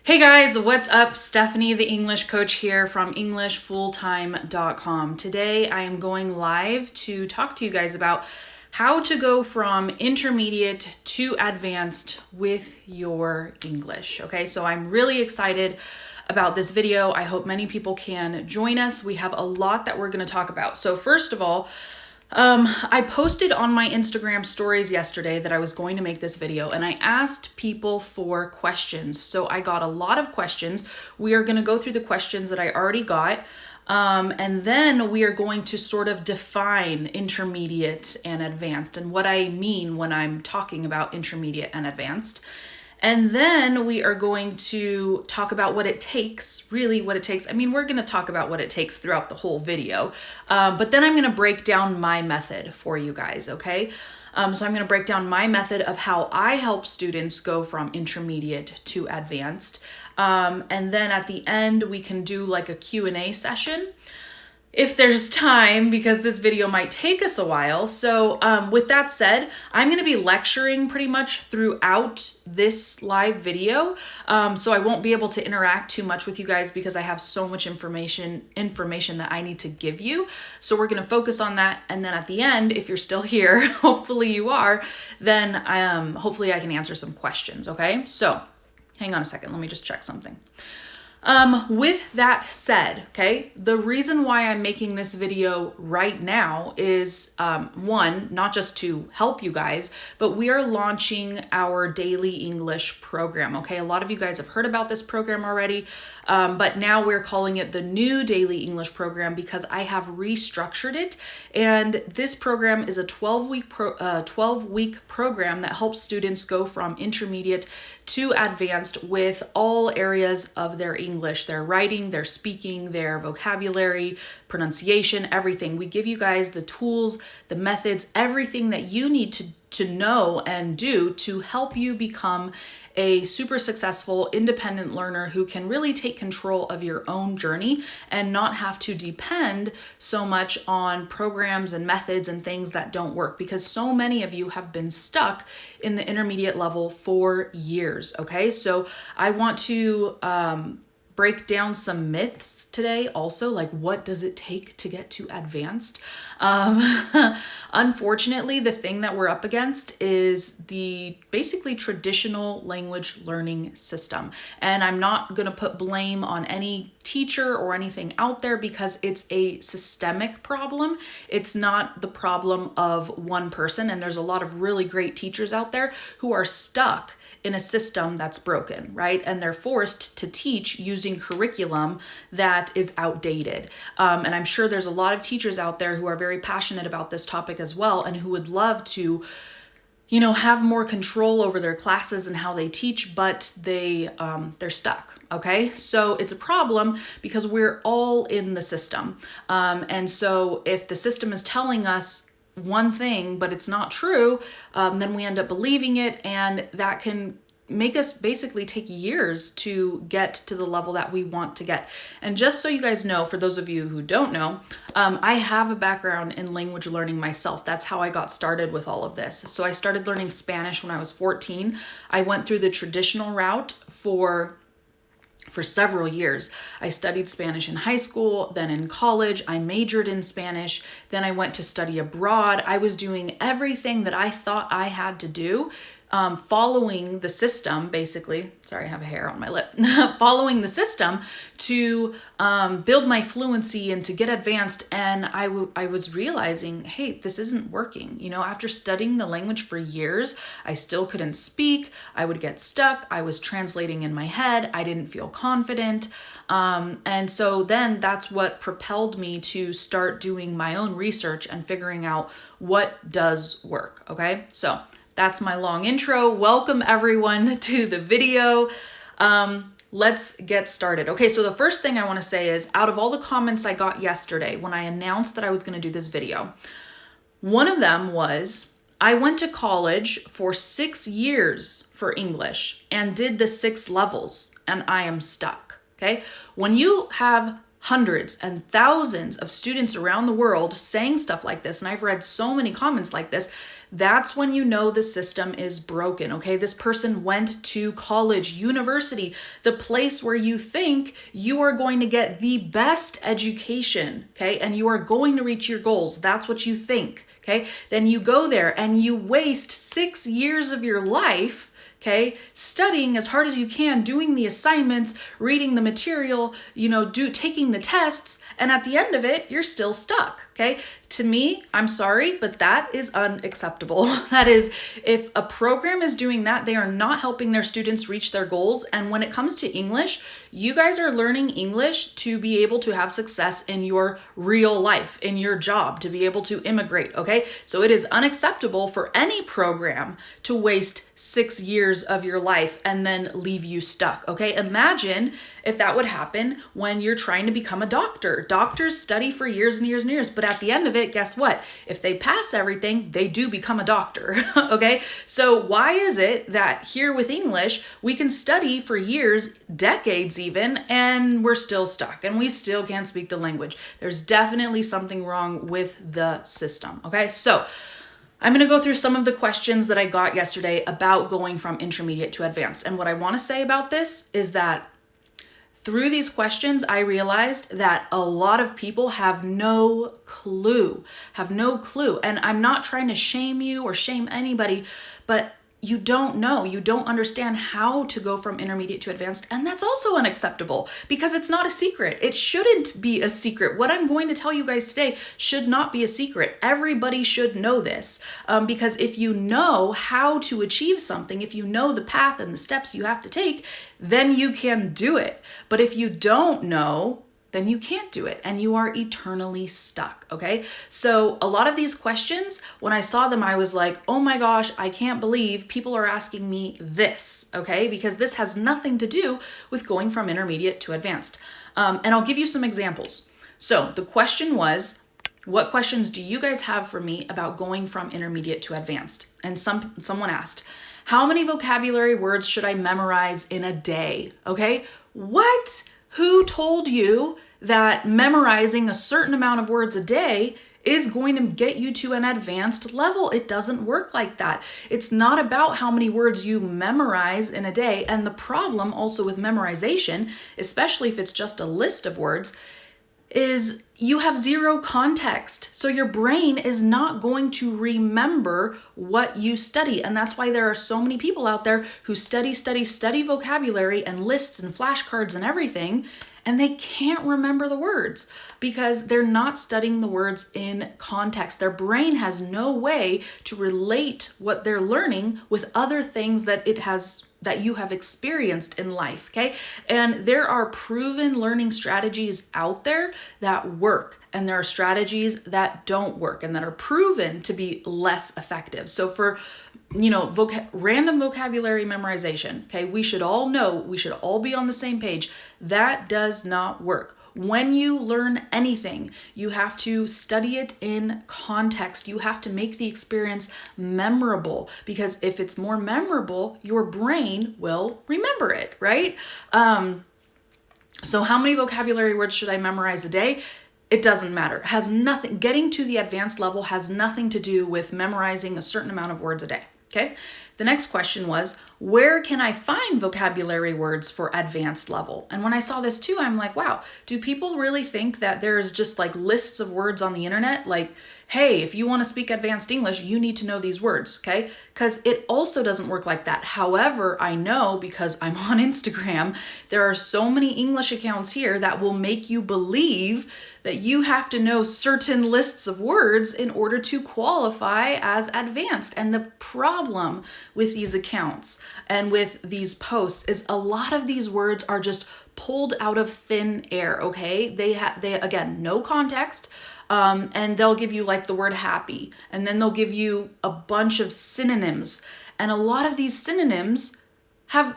Hey guys, what's up? Stephanie, the English coach here from EnglishFulltime.com. Today I am going live to talk to you guys about how to go from intermediate to advanced with your English. Okay, so I'm really excited about this video. I hope many people can join us. We have a lot that we're going to talk about. So first of all, I posted on my Instagram stories yesterday that I was going to make this video, and I asked people for questions. So I got a lot of questions. We are going to go through the questions that I already got. And then we are going to sort of define intermediate and advanced and what I mean when I'm talking about intermediate and advanced. And then we are going to talk about what it takes, really what it takes. I mean, we're going to talk about what it takes throughout the whole video, but then I'm going to break down my method for you guys, okay? So I'm going to break down my method of how I help students go from intermediate to advanced. And then at the end, we can do like a Q&A session if there's time, because this video might take us a while. So with that said, I'm going to be lecturing pretty much throughout this live video. So I won't be able to interact too much with you guys because I have so much information that I need to give you. So we're going to focus on that. And then at the end, if you're still here, hopefully you are, then hopefully I can answer some questions. Okay. So hang on a second. Let me just check something. With that said, okay, the reason why I'm making this video right now is, one, not just to help you guys, but we are launching our daily English program, okay? A lot of you guys have heard about this program already, but now we're calling it the new daily English program because I have restructured it. And this program is a 12-week program that helps students go from intermediate to advanced with all areas of their English, their writing, their speaking, their vocabulary, pronunciation, everything. We give you guys the tools, the methods, everything that you need to know and do to help you become a super successful independent learner who can really take control of your own journey and not have to depend so much on programs and methods and things that don't work, because so many of you have been stuck in the intermediate level for years. Okay, so I want to break down some myths today also, like what does it take to get to advanced? Unfortunately, the thing that we're up against is the basically traditional language learning system. And I'm not going to put blame on any teacher or anything out there because it's a systemic problem. It's not the problem of one person. And there's a lot of really great teachers out there who are stuck in a system that's broken, right? And they're forced to teach using curriculum that is outdated. And I'm sure there's a lot of teachers out there who are very passionate about this topic as well and who would love to, you know, have more control over their classes and how they teach, but they're stuck, okay? So it's a problem because we're all in the system. And so if the system is telling us one thing, but it's not true, then we end up believing it, and that can make us basically take years to get to the level that we want to get. And just so you guys know, for those of you who don't know, I have a background in language learning myself. That's how I got started with all of this. So I started learning Spanish when I was 14. I went through the traditional route for several years. I studied Spanish in high school, then in college, I majored in Spanish, then I went to study abroad. I was doing everything that I thought I had to do, following the system, basically. Sorry, I have a hair on my lip. Following the system to build my fluency and to get advanced. And I was realizing, hey, this isn't working. You know, after studying the language for years, I still couldn't speak. I would get stuck. I was translating in my head. I didn't feel confident. And so then that's what propelled me to start doing my own research and figuring out what does work. Okay, so that's my long intro. Welcome everyone to the video. Let's get started. Okay, so the first thing I want to say is, out of all the comments I got yesterday when I announced that I was going to do this video, one of them was, I went to college for 6 years for English and did the 6 levels and I am stuck. Okay, when you have hundreds and thousands of students around the world saying stuff like this, and I've read so many comments like this, that's when you know the system is broken, okay? This person went to college, university, the place where you think you are going to get the best education, okay? And you are going to reach your goals. That's what you think, okay? Then you go there and you waste 6 years of your life, okay, studying as hard as you can, doing the assignments, reading the material, taking the tests, and at the end of it, you're still stuck, okay? To me, I'm sorry, but that is unacceptable. That is, if a program is doing that, they are not helping their students reach their goals. And when it comes to English, you guys are learning English to be able to have success in your real life, in your job, to be able to immigrate, okay? So it is unacceptable for any program to waste 6 years of your life and then leave you stuck, okay? Imagine if that would happen when you're trying to become a doctor. Doctors study for years and years and years, but at the end of it, guess what? If they pass everything, they do become a doctor, okay? So why is it that here with English, we can study for years, decades even, and we're still stuck and we still can't speak the language? There's definitely something wrong with the system, okay? So I'm going to go through some of the questions that I got yesterday about going from intermediate to advanced. And what I want to say about this is that through these questions, I realized that a lot of people have no clue. And I'm not trying to shame you or shame anybody, but you don't know, you don't understand how to go from intermediate to advanced. And that's also unacceptable because it's not a secret. It shouldn't be a secret. What I'm going to tell you guys today should not be a secret. Everybody should know this because if you know how to achieve something, if you know the path and the steps you have to take, then you can do it. But if you don't know, then you can't do it and you are eternally stuck, okay? So a lot of these questions, when I saw them, I was like, oh my gosh, I can't believe people are asking me this, okay? Because this has nothing to do with going from intermediate to advanced. And I'll give you some examples. So the question was, what questions do you guys have for me about going from intermediate to advanced? And someone asked, how many vocabulary words should I memorize in a day? Okay, what? Who told you that memorizing a certain amount of words a day is going to get you to an advanced level? It doesn't work like that. It's not about how many words you memorize in a day. And the problem also with memorization, especially if it's just a list of words, is you have zero context. So your brain is not going to remember what you study. And that's why there are so many people out there who study vocabulary and lists and flashcards and everything, and they can't remember the words because they're not studying the words in context. Their brain has no way to relate what they're learning with other things that you have experienced in life, okay? And there are proven learning strategies out there that work, and there are strategies that don't work and that are proven to be less effective. So for random vocabulary memorization, okay, we should all know, we should all be on the same page. That does not work. When you learn anything, you have to study it in context. You have to make the experience memorable because if it's more memorable, your brain will remember it, right? So how many vocabulary words should I memorize a day? It doesn't matter. It has nothing. Getting to the advanced level has nothing to do with memorizing a certain amount of words a day. Okay. The next question was, where can I find vocabulary words for advanced level? And when I saw this too, I'm like, wow, do people really think that there's just like lists of words on the internet? Like, hey, if you want to speak advanced English, you need to know these words, okay? Because it also doesn't work like that. However, I know because I'm on Instagram, there are so many English accounts here that will make you believe that you have to know certain lists of words in order to qualify as advanced. And the problem with these accounts and with these posts is a lot of these words are just pulled out of thin air, okay? They again, no context. And they'll give you like the word happy, and then they'll give you a bunch of synonyms. And a lot of these synonyms have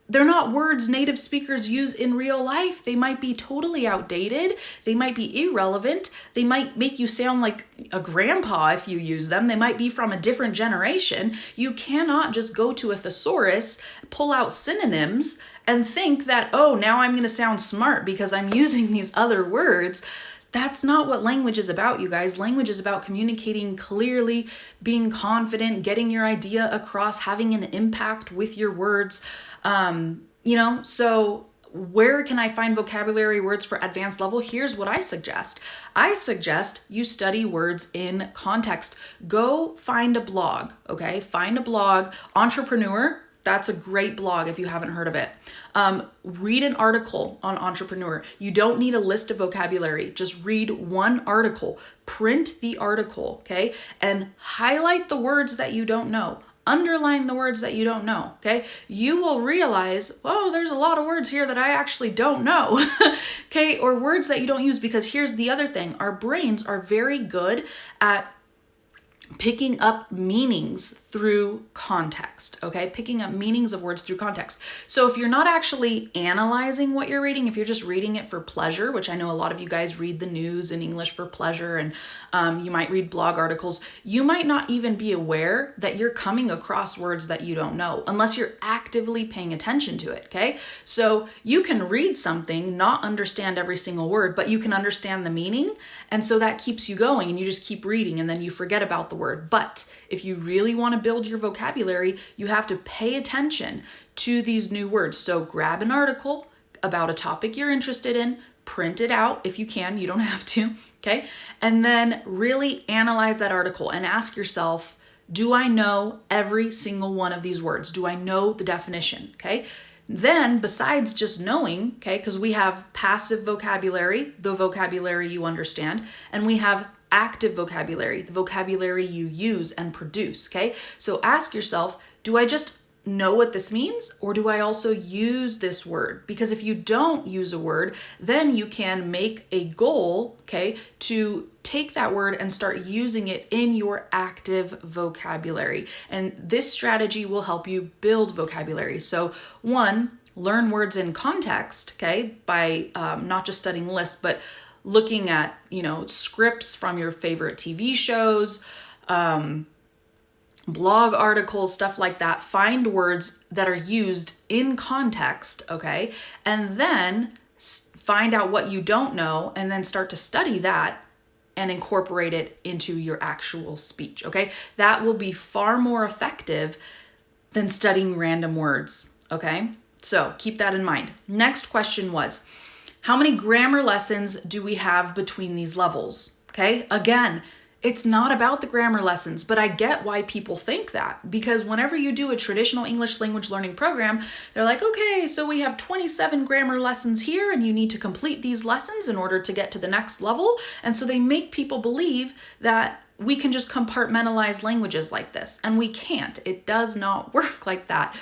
they're not words native speakers use in real life. They might be totally outdated. They might be irrelevant. They might make you sound like a grandpa if you use them. They might be from a different generation. You cannot just go to a thesaurus, pull out synonyms, and think that, oh, now I'm going to sound smart because I'm using these other words. That's not what language is about, you guys. Language is about communicating clearly, being confident, getting your idea across, having an impact with your words. So where can I find vocabulary words for advanced level? Here's what I suggest. I suggest you study words in context. Go find a blog, okay? Find a blog. Entrepreneur, that's a great blog if you haven't heard of it. Read an article on Entrepreneur. You don't need a list of vocabulary. Just read one article. Print the article, okay? And highlight the words that you don't know. Underline the words that you don't know, okay? You will realize, oh, there's a lot of words here that I actually don't know, okay? Or words that you don't use, because here's the other thing. Our brains are very good at picking up meanings through context, okay? Picking up meanings of words through context. So if you're not actually analyzing what you're reading, if you're just reading it for pleasure, which I know a lot of you guys read the news in English for pleasure, and you might read blog articles, you might not even be aware that you're coming across words that you don't know unless you're actively paying attention to it, okay? So you can read something, not understand every single word, but you can understand the meaning, and so that keeps you going, and you just keep reading, and then you forget about the word. But if you really want to build your vocabulary, you have to pay attention to these new words. So grab an article about a topic you're interested in, print it out if you can, you don't have to, okay? And then really analyze that article and ask yourself, do I know every single one of these words? Do I know the definition, okay? Then, besides just knowing, okay, because we have passive vocabulary, the vocabulary you understand, and we have active vocabulary, the vocabulary you use and produce, okay? So ask yourself, do I just know what this means, or do I also use this word? Because if you don't use a word, then you can make a goal, okay, to take that word and start using it in your active vocabulary. And this strategy will help you build vocabulary. So one, learn words in context, okay, by not just studying lists, but looking at, scripts from your favorite TV shows, blog articles, stuff like that. Find words that are used in context, okay? And then find out what you don't know and then start to study that and incorporate it into your actual speech, okay? That will be far more effective than studying random words, okay? So keep that in mind. Next question was, how many grammar lessons do we have between these levels? Okay, again, it's not about the grammar lessons, but I get why people think that, because whenever you do a traditional English language learning program, they're like, okay, so we have 27 grammar lessons here and you need to complete these lessons in order to get to the next level. And so they make people believe that we can just compartmentalize languages like this, and we can't. It does not work like that.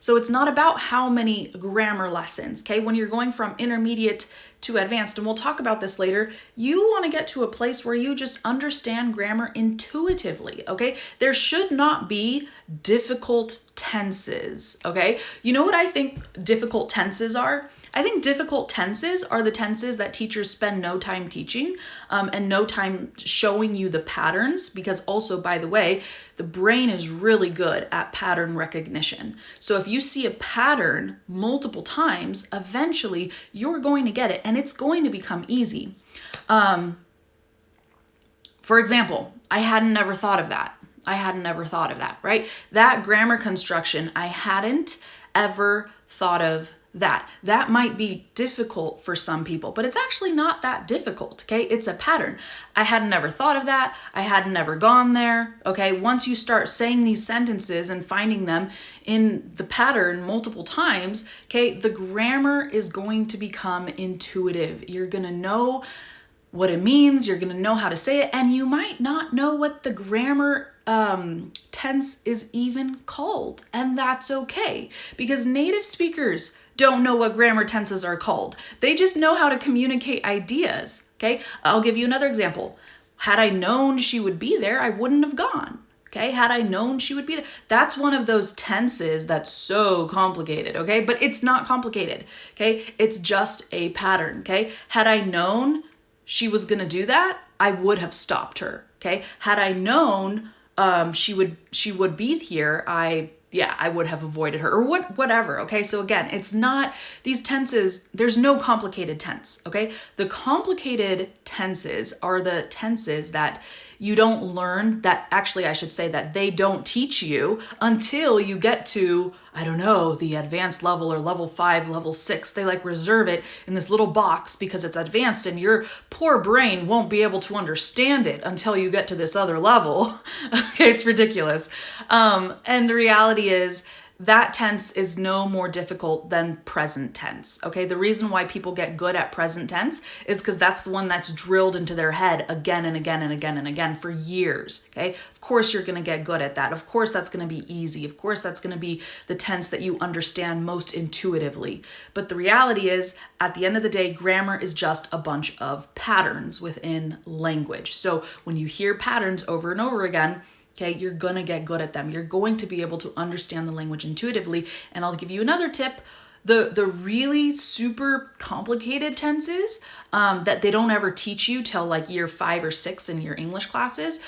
So it's not about how many grammar lessons, okay? When you're going from intermediate to advanced, and we'll talk about this later, you want to get to a place where you just understand grammar intuitively, okay? There should not be difficult tenses, okay? You know what I think difficult tenses are? I think difficult tenses are the tenses that teachers spend no time teaching and no time showing you the patterns, because also, by the way, the brain is really good at pattern recognition. So if you see a pattern multiple times, eventually you're going to get it and it's going to become easy. For example, I hadn't never thought of that. Right? That grammar construction, I hadn't ever thought of that. That might be difficult for some people, but it's actually not that difficult, okay? It's a pattern. I hadn't ever thought of that. I hadn't ever gone there, okay? Once you start saying these sentences and finding them in the pattern multiple times, okay, the grammar is going to become intuitive. You're going to know what it means, you're going to know how to say it, and you might not know what the grammar tense is even called, and that's okay, because native speakers don't know what grammar tenses are called. They just know how to communicate ideas, okay? I'll give you another example. Had I known she would be there, I wouldn't have gone. Okay, had I known she would be there. That's one of those tenses that's so complicated, okay? But it's not complicated, okay? It's just a pattern, okay? Had I known she was gonna do that, I would have stopped her, okay? Had I known she would be here, I yeah, I would have avoided her or whatever. Okay. So again, it's not these tenses. There's no complicated tense. Okay. The complicated tenses are the tenses that you don't learn, that actually I should say that they don't teach you until you get to, I don't know, the advanced level or level 5, level 6. They like reserve it in this little box because it's advanced and your poor brain won't be able to understand it until you get to this other level. Okay, it's ridiculous. And the reality is that tense is no more difficult than present tense. Okay, the reason why people get good at present tense is because that's the one that's drilled into their head again and again and again and again for years. Okay, of course you're going to get good at that. Of course that's going to be easy. Of course that's going to be the tense that you understand most intuitively. But the reality is, at the end of the day, grammar is just a bunch of patterns within language. So when you hear patterns over and over again, okay, you're going to get good at them. You're going to be able to understand the language intuitively. And I'll give you another tip. The really super complicated tenses that they don't ever teach you till like year 5 or 6 in your English classes,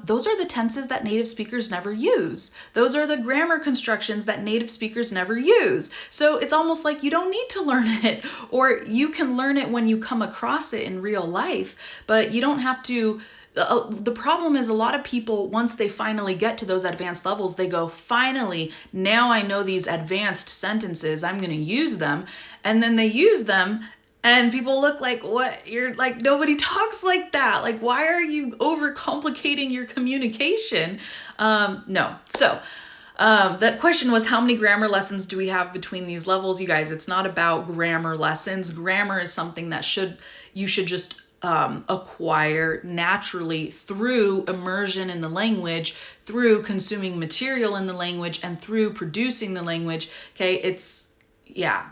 those are the tenses that native speakers never use. Those are the grammar constructions that native speakers never use. So it's almost like you don't need to learn it, or you can learn it when you come across it in real life, but you don't have to. The problem is a lot of people, once they finally get to those advanced levels, they go, finally, now I know these advanced sentences, I'm going to use them. And then they use them and people look like, what? You're like, nobody talks like that. Like, why are you overcomplicating your communication? No. So that question was, how many grammar lessons do we have between these levels? You guys, it's not about grammar lessons. Grammar is something that you should just acquire naturally through immersion in the language, through consuming material in the language, and through producing the language. Okay, yeah.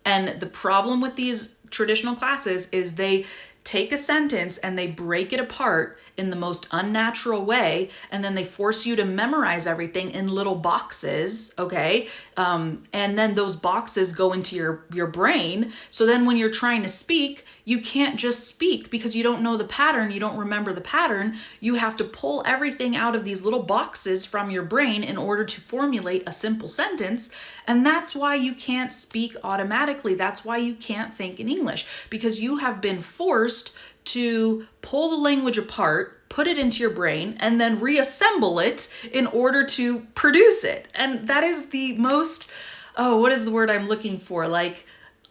And the problem with these traditional classes is they take a sentence and they break it apart in the most unnatural way, and then they force you to memorize everything in little boxes, okay? And then those boxes go into your brain. So then when you're trying to speak, you can't just speak because you don't know the pattern, you don't remember the pattern. You have to pull everything out of these little boxes from your brain in order to formulate a simple sentence. And that's why you can't speak automatically. That's why you can't think in English, because you have been forced to pull the language apart, put it into your brain, and then reassemble it in order to produce it. And that is the most, what is the word I'm looking for? Like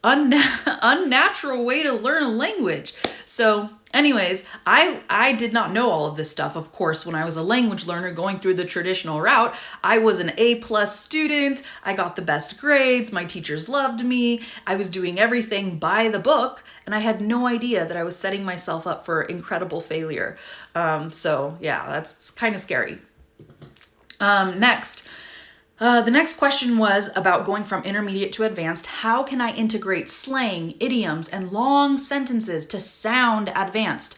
unnatural way to learn a language. So anyways, I did not know all of this stuff. Of course, when I was a language learner going through the traditional route, I was an A+ student. I got the best grades. My teachers loved me. I was doing everything by the book, and I had no idea that I was setting myself up for incredible failure. So yeah, that's kind of scary. Next. The next question was about going from intermediate to advanced. How can I integrate slang, idioms, and long sentences to sound advanced?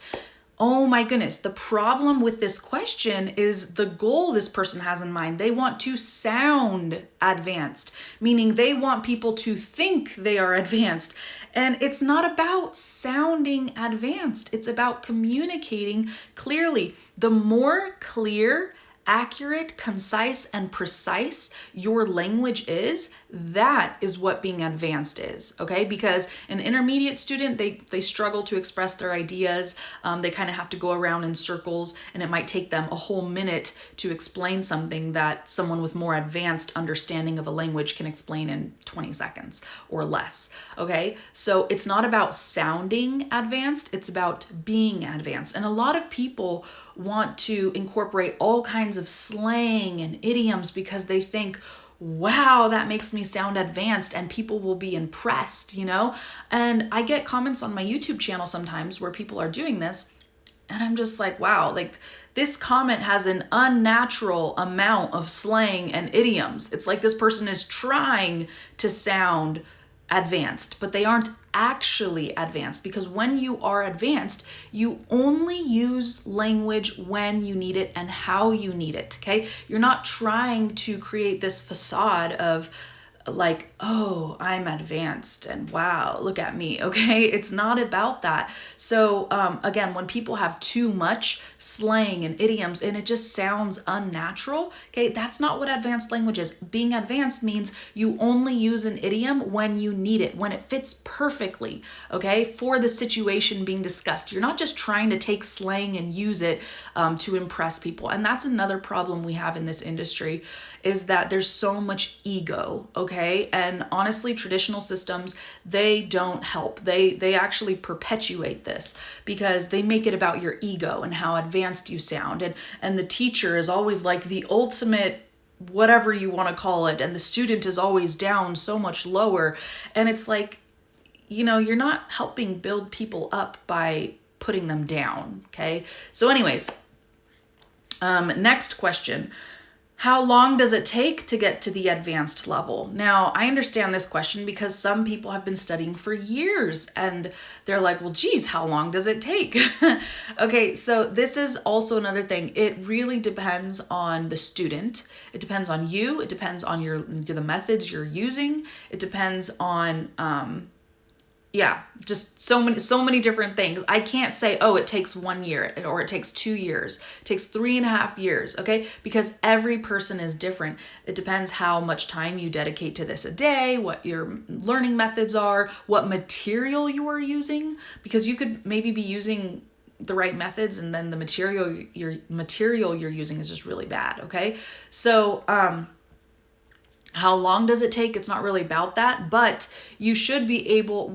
Oh my goodness. The problem with this question is the goal this person has in mind. They want to sound advanced, meaning they want people to think they are advanced. And it's not about sounding advanced. It's about communicating clearly. The more clear, accurate, concise, and precise your language is, that is what being advanced is, okay? Because an intermediate student, they struggle to express their ideas. They kind of have to go around in circles, and it might take them a whole minute to explain something that someone with more advanced understanding of a language can explain in 20 seconds or less, okay? So it's not about sounding advanced, it's about being advanced. And a lot of people want to incorporate all kinds of slang and idioms because they think, wow, that makes me sound advanced and people will be impressed, you know? And I get comments on my YouTube channel sometimes where people are doing this, and I'm just like, wow, like this comment has an unnatural amount of slang and idioms. It's like this person is trying to sound advanced, but they aren't actually advanced, because when you are advanced, you only use language when you need it and how you need it, okay? You're not trying to create this facade of like, oh, I'm advanced and wow, look at me. Okay. It's not about that. So, again, when people have too much slang and idioms and it just sounds unnatural, okay, that's not what advanced language is. Being advanced means you only use an idiom when you need it, when it fits perfectly, okay, for the situation being discussed. You're not just trying to take slang and use it to impress people. And that's another problem we have in this industry, is that there's so much ego, okay? And honestly, traditional systems, they don't help. They actually perpetuate this because they make it about your ego and how advanced you sound. And the teacher is always like the ultimate whatever you want to call it, and the student is always down so much lower. And it's like, you're not helping build people up by putting them down, okay? So anyways, next question. How long does it take to get to the advanced level? Now, I understand this question because some people have been studying for years and they're like, well, geez, how long does it take? Okay, so this is also another thing. It really depends on the student. It depends on you. It depends on the methods you're using. It depends on, just so many different things. I can't say, oh, it takes 1 year or it takes 2 years, it takes 3.5 years, okay? Because every person is different. It depends how much time you dedicate to this a day, what your learning methods are, what material you are using, because you could maybe be using the right methods and then the material you're using is just really bad, okay? So, how long does it take? It's not really about that, but you should be able,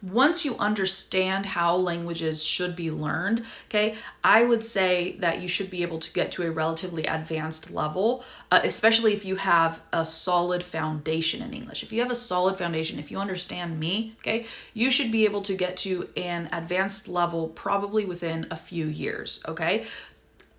once you understand how languages should be learned, okay, I would say that you should be able to get to a relatively advanced level, especially if you have a solid foundation in English. If you have a solid foundation, if you understand me, okay, you should be able to get to an advanced level probably within a few years, okay?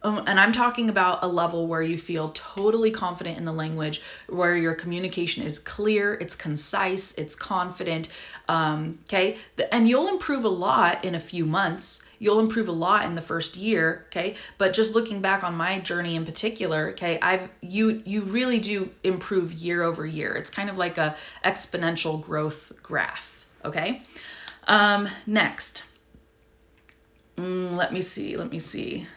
And I'm talking about a level where you feel totally confident in the language, where your communication is clear, it's concise, it's confident, okay? And you'll improve a lot in a few months. You'll improve a lot in the first year, okay? But just looking back on my journey in particular, okay, you really do improve year over year. It's kind of like a exponential growth graph, okay? Next. Let me see.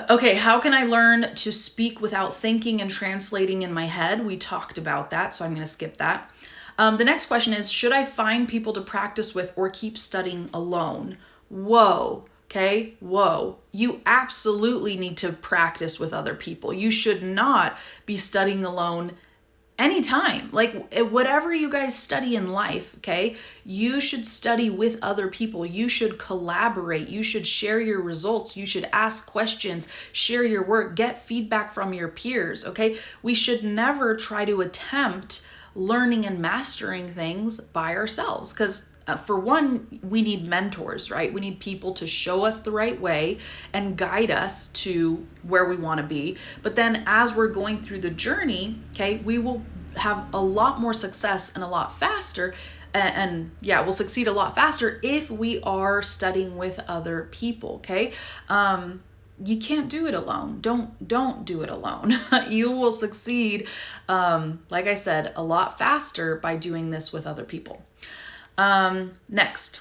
Okay, how can I learn to speak without thinking and translating in my head? We talked about that, so I'm going to skip that. The next question is, should I find people to practice with or keep studying alone? Whoa, okay, whoa. You absolutely need to practice with other people. You should not be studying alone anytime. Like, whatever you guys study in life, okay, you should study with other people. You should collaborate. You should share your results. You should ask questions, share your work, get feedback from your peers, okay? We should never try to attempt learning and mastering things by ourselves, because for one, we need mentors, right? We need people to show us the right way and guide us to where we want to be. But then as we're going through the journey, okay, we will have a lot more success and a lot faster. And we'll succeed a lot faster if we are studying with other people, okay? You can't do it alone. Don't do it alone. You will succeed, like I said, a lot faster by doing this with other people. Next,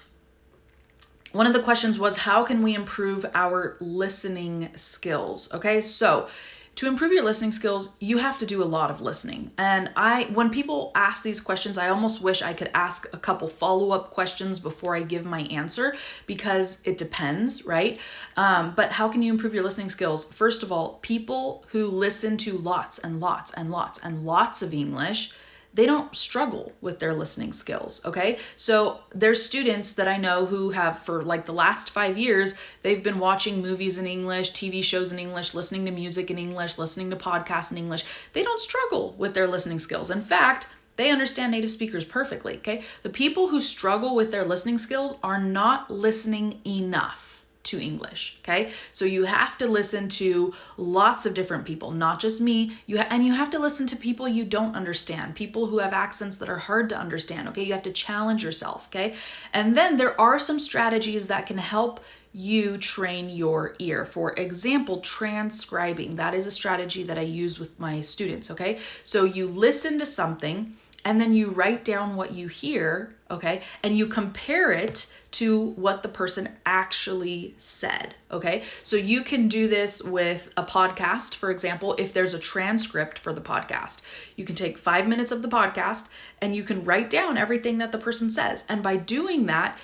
one of the questions was, how can we improve our listening skills? Okay, so to improve your listening skills, you have to do a lot of listening. And when people ask these questions, I almost wish I could ask a couple follow-up questions before I give my answer, because it depends, right? But how can you improve your listening skills? First of all, people who listen to lots and lots and lots and lots of English, they don't struggle with their listening skills, okay? So there's students that I know who have, for like the last 5 years, they've been watching movies in English, TV shows in English, listening to music in English, listening to podcasts in English. They don't struggle with their listening skills. In fact, they understand native speakers perfectly, okay? The people who struggle with their listening skills are not listening enough. to English, okay? So you have to listen to lots of different people, not just me. And you have to listen to people you don't understand, people who have accents that are hard to understand, okay? You have to challenge yourself, okay? And then there are some strategies that can help you train your ear. For example, transcribing. That is a strategy that I use with my students, okay? So you listen to something and then you write down what you hear, okay? And you compare it to what the person actually said, okay? So you can do this with a podcast, for example, if there's a transcript for the podcast. You can take 5 minutes of the podcast and you can write down everything that the person says. And by doing that,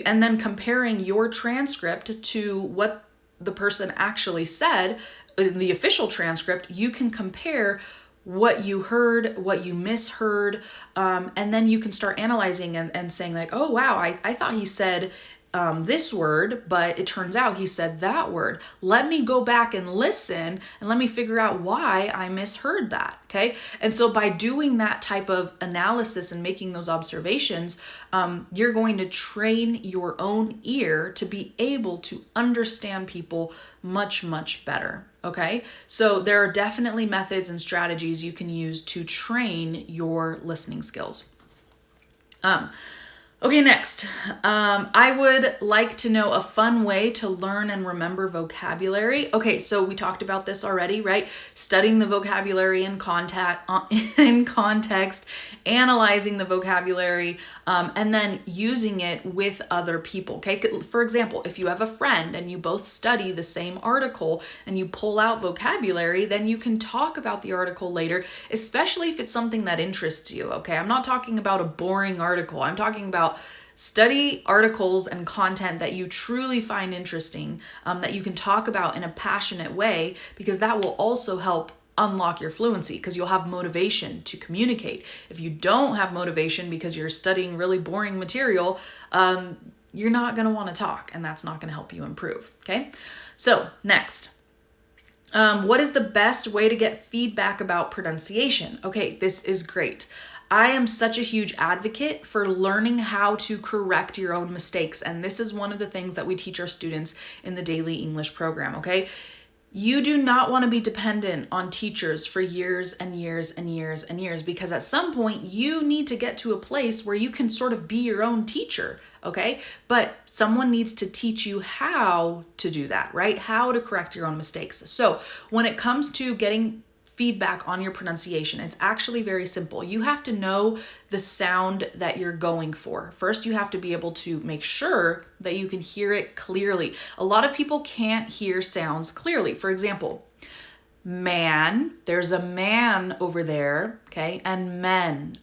and then comparing your transcript to what the person actually said in the official transcript, you can compare what you heard, what you misheard, and then you can start analyzing and saying like, oh wow, I thought he said this word, but it turns out he said that word. Let me go back and listen and let me figure out why I misheard that, okay? And so by doing that type of analysis and making those observations, you're going to train your own ear to be able to understand people much, much better, okay? So there are definitely methods and strategies you can use to train your listening skills. Okay, next, I would like to know a fun way to learn and remember vocabulary. Okay, so we talked about this already, right? Studying the vocabulary in context, analyzing the vocabulary, and then using it with other people, okay? For example, if you have a friend and you both study the same article and you pull out vocabulary, then you can talk about the article later, especially if it's something that interests you, okay? I'm not talking about a boring article. I'm talking about study articles and content that you truly find interesting, that you can talk about in a passionate way, because that will also help unlock your fluency because you'll have motivation to communicate. If you don't have motivation because you're studying really boring material, you're not going to want to talk, and that's not going to help you improve, okay? So next, what is the best way to get feedback about pronunciation? Okay, this is great. I am such a huge advocate for learning how to correct your own mistakes. And this is one of the things that we teach our students in the daily English program, okay? You do not want to be dependent on teachers for years and years and years and years, because at some point you need to get to a place where you can sort of be your own teacher, okay? But someone needs to teach you how to do that, right? How to correct your own mistakes. So when it comes to getting feedback on your pronunciation, it's actually very simple. You have to know the sound that you're going for. First, you have to be able to make sure that you can hear it clearly. A lot of people can't hear sounds clearly. For example, man, there's a man over there, okay? And men.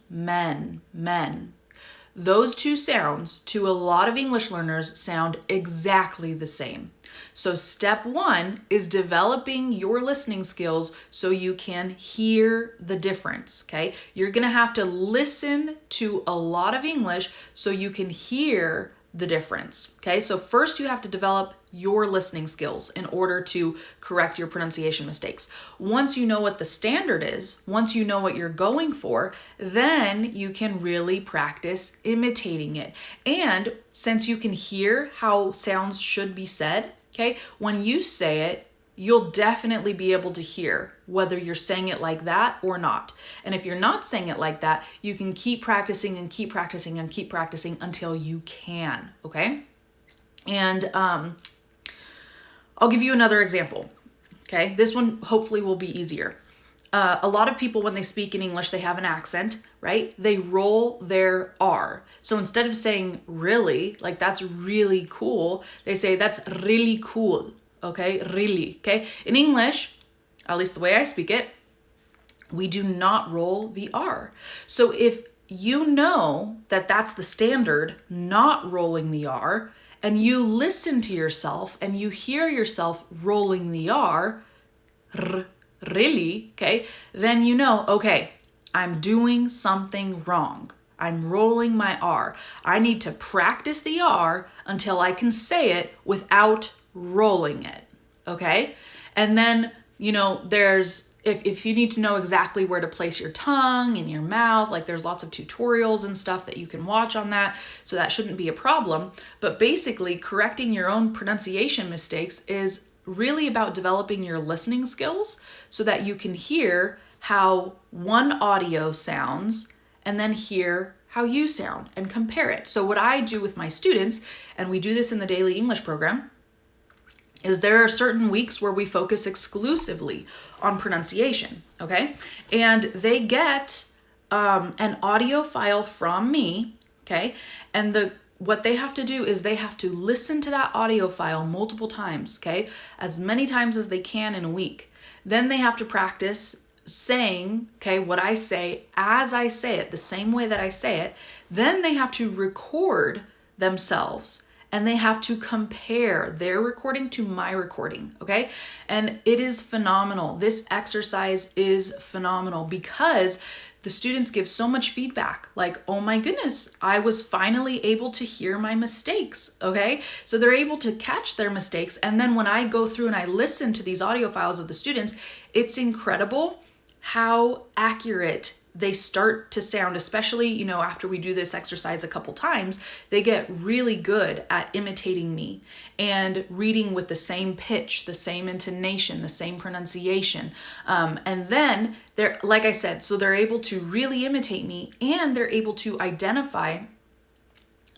Those two sounds to a lot of English learners sound exactly the same. So step one is developing your listening skills so you can hear the difference, okay? You're gonna have to listen to a lot of English so you can hear the difference, okay? So first you have to develop your listening skills in order to correct your pronunciation mistakes. Once you know what the standard is, once you know what you're going for, then you can really practice imitating it. And since you can hear how sounds should be said, okay, when you say it, you'll definitely be able to hear whether you're saying it like that or not. And if you're not saying it like that, you can keep practicing and keep practicing and keep practicing until you can, okay? And I'll give you another example, okay? This one hopefully will be easier. A lot of people, when they speak in English, they have an accent, right? They roll their R. So instead of saying really, like that's really cool, they say that's really cool, okay? Really, okay? In English, at least the way I speak it, we do not roll the R. So if you know that that's the standard, not rolling the R, and you listen to yourself and you hear yourself rolling the R, really, okay, then you know, okay, I'm doing something wrong. I'm rolling my R. I need to practice the R until I can say it without rolling it, okay? And then, you know, there's if you need to know exactly where to place your tongue in your mouth, like there's lots of tutorials and stuff that you can watch on that, so that shouldn't be a problem. But basically, correcting your own pronunciation mistakes is really about developing your listening skills so that you can hear how one audio sounds and then hear how you sound and compare it. So what I do with my students, and we do this in the daily English program, is there are certain weeks where we focus exclusively on pronunciation, okay? And they get an audio file from me, okay? And what they have to do is they have to listen to that audio file multiple times, okay? As many times as they can in a week. Then they have to practice saying, okay, what I say as I say it, the same way that I say it. Then they have to record themselves and they have to compare their recording to my recording, okay? And it is phenomenal. This exercise is phenomenal because the students give so much feedback, like, oh my goodness, I was finally able to hear my mistakes, okay? So they're able to catch their mistakes. And then when I go through and I listen to these audio files of the students, it's incredible how accurate they start to sound, especially, you know, after we do this exercise a couple times, they get really good at imitating me and reading with the same pitch, the same intonation, the same pronunciation. And then they're, like I said, so they're able to really imitate me and they're able to identify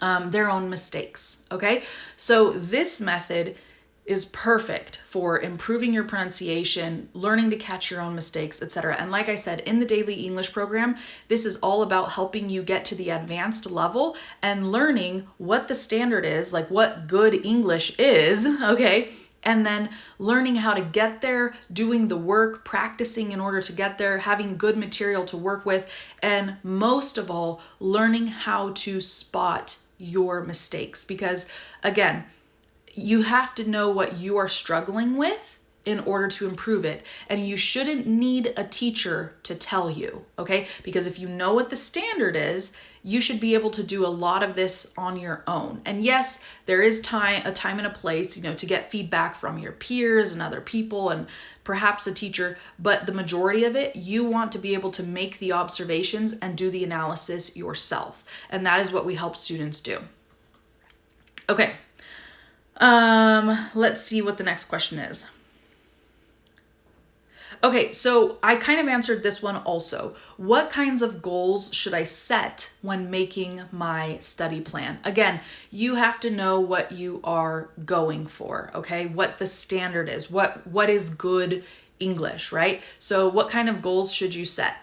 their own mistakes, okay? So this method is perfect for improving your pronunciation, learning to catch your own mistakes, etc. And like I said, in the daily English program, this is all about helping you get to the advanced level and learning what the standard is, like what good English is, okay? And then learning how to get there, doing the work, practicing in order to get there, having good material to work with, and most of all, learning how to spot your mistakes. Because again, you have to know what you are struggling with in order to improve it. And you shouldn't need a teacher to tell you, okay? Because if you know what the standard is, you should be able to do a lot of this on your own. And yes, there is a time and a place, you know, to get feedback from your peers and other people and perhaps a teacher, but the majority of it, you want to be able to make the observations and do the analysis yourself. And that is what we help students do. Okay. Let's see what the next question is. Okay, so I kind of answered this one also. What kinds of goals should I set when making my study plan? Again, you have to know what you are going for, okay? What the standard is, what is good English, right? So what kind of goals should you set?